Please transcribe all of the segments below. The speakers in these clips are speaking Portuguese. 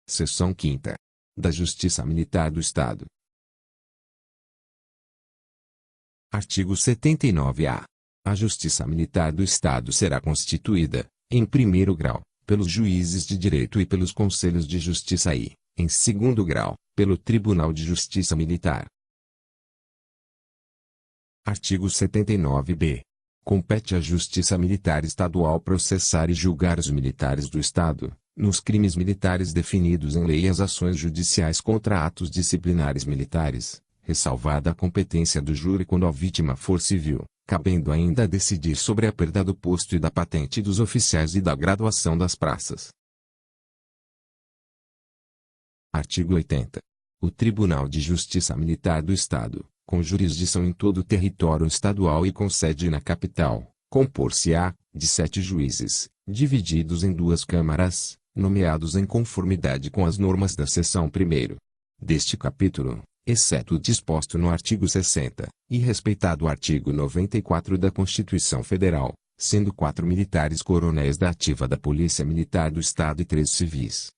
Seção 5ª. Da Justiça Militar do Estado. Artigo 79-A. A Justiça Militar do Estado será constituída, em primeiro grau, pelos juízes de direito e pelos conselhos de justiça e, em segundo grau, pelo Tribunal de Justiça Militar. Artigo 79-B. Compete à Justiça Militar Estadual processar e julgar os militares do Estado, nos crimes militares definidos em lei e as ações judiciais contra atos disciplinares militares, ressalvada a competência do júri quando a vítima for civil, cabendo ainda decidir sobre a perda do posto e da patente dos oficiais e da graduação das praças. Artigo 80. O Tribunal de Justiça Militar do Estado, com jurisdição em todo o território estadual e com sede na capital, compor-se-á, de 7 juízes, divididos em 2 câmaras, nomeados em conformidade com as normas da seção 1ª deste capítulo, exceto o disposto no artigo 60, e respeitado o artigo 94 da Constituição Federal, sendo 4 militares coronéis da ativa da Polícia Militar do Estado e 3 civis.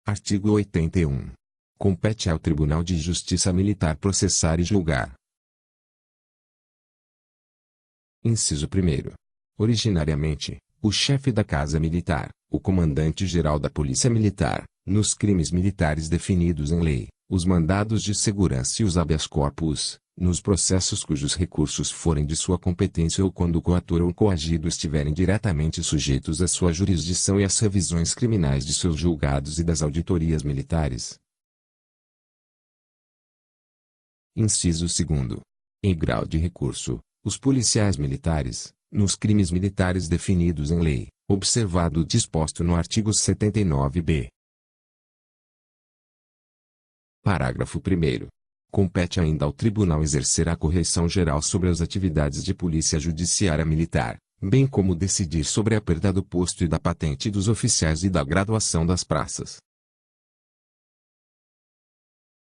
Artigo 81. Compete ao Tribunal de Justiça Militar processar e julgar. Inciso 1º. Originariamente, o chefe da Casa Militar, o comandante-geral da Polícia Militar, nos crimes militares definidos em lei, os mandados de segurança e os habeas corpus, nos processos cujos recursos forem de sua competência ou quando o coator ou coagido estiverem diretamente sujeitos à sua jurisdição e às revisões criminais de seus julgados e das auditorias militares. Inciso 2º. Em grau de recurso, os policiais militares, nos crimes militares definidos em lei, observado o disposto no artigo 79-B. Parágrafo 1º. Compete ainda ao Tribunal exercer a correção geral sobre as atividades de Polícia Judiciária Militar, bem como decidir sobre a perda do posto e da patente dos oficiais e da graduação das praças.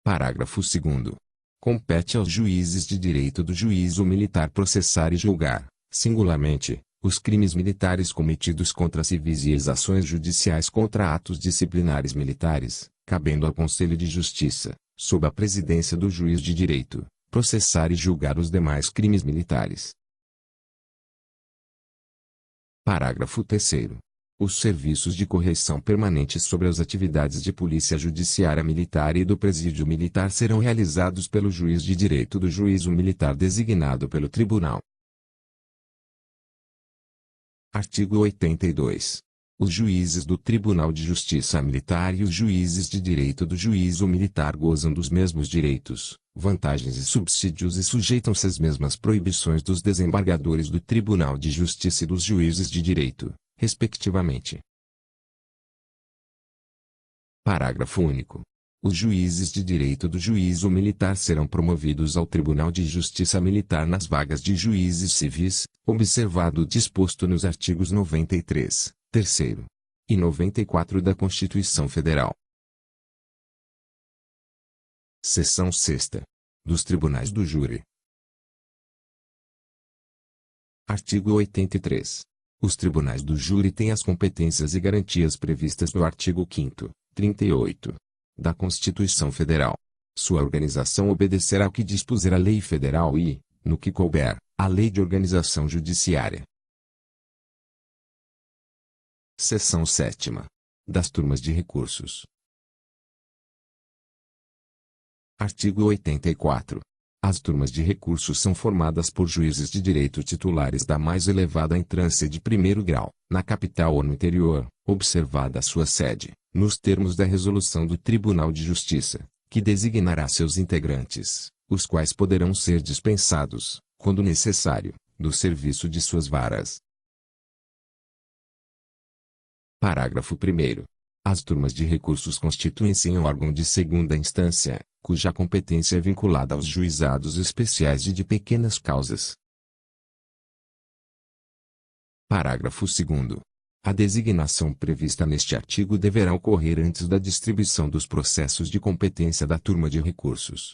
Parágrafo 2º. Compete aos juízes de direito do juízo militar processar e julgar, singularmente, os crimes militares cometidos contra civis e as ações judiciais contra atos disciplinares militares, cabendo ao Conselho de Justiça, sob a presidência do juiz de direito, processar e julgar os demais crimes militares. Parágrafo 3º. Os serviços de correição permanente sobre as atividades de Polícia Judiciária Militar e do Presídio Militar serão realizados pelo juiz de direito do juízo militar designado pelo Tribunal. Artigo 82. Os juízes do Tribunal de Justiça Militar e os juízes de direito do juízo militar gozam dos mesmos direitos, vantagens e subsídios e sujeitam-se às mesmas proibições dos desembargadores do Tribunal de Justiça e dos juízes de direito, respectivamente. Parágrafo único. Os juízes de direito do juízo militar serão promovidos ao Tribunal de Justiça Militar nas vagas de juízes civis, observado o disposto nos artigos 93, 3º e 94 da Constituição Federal. Seção 6ª. Dos Tribunais do Júri. Artigo 83. Os tribunais do júri têm as competências e garantias previstas no artigo 5º, 38 da Constituição Federal. Sua organização obedecerá ao que dispuser a lei federal e, no que couber, a Lei de Organização Judiciária. Seção 7ª. Das turmas de recursos. Artigo 84. As turmas de recursos são formadas por juízes de direito titulares da mais elevada entrância de primeiro grau, na capital ou no interior, observada a sua sede, nos termos da resolução do Tribunal de Justiça, que designará seus integrantes, os quais poderão ser dispensados, quando necessário, do serviço de suas varas. Parágrafo 1º. As turmas de recursos constituem-se em órgão de segunda instância, cuja competência é vinculada aos juizados especiais e de pequenas causas. Parágrafo 2º. A designação prevista neste artigo deverá ocorrer antes da distribuição dos processos de competência da turma de recursos,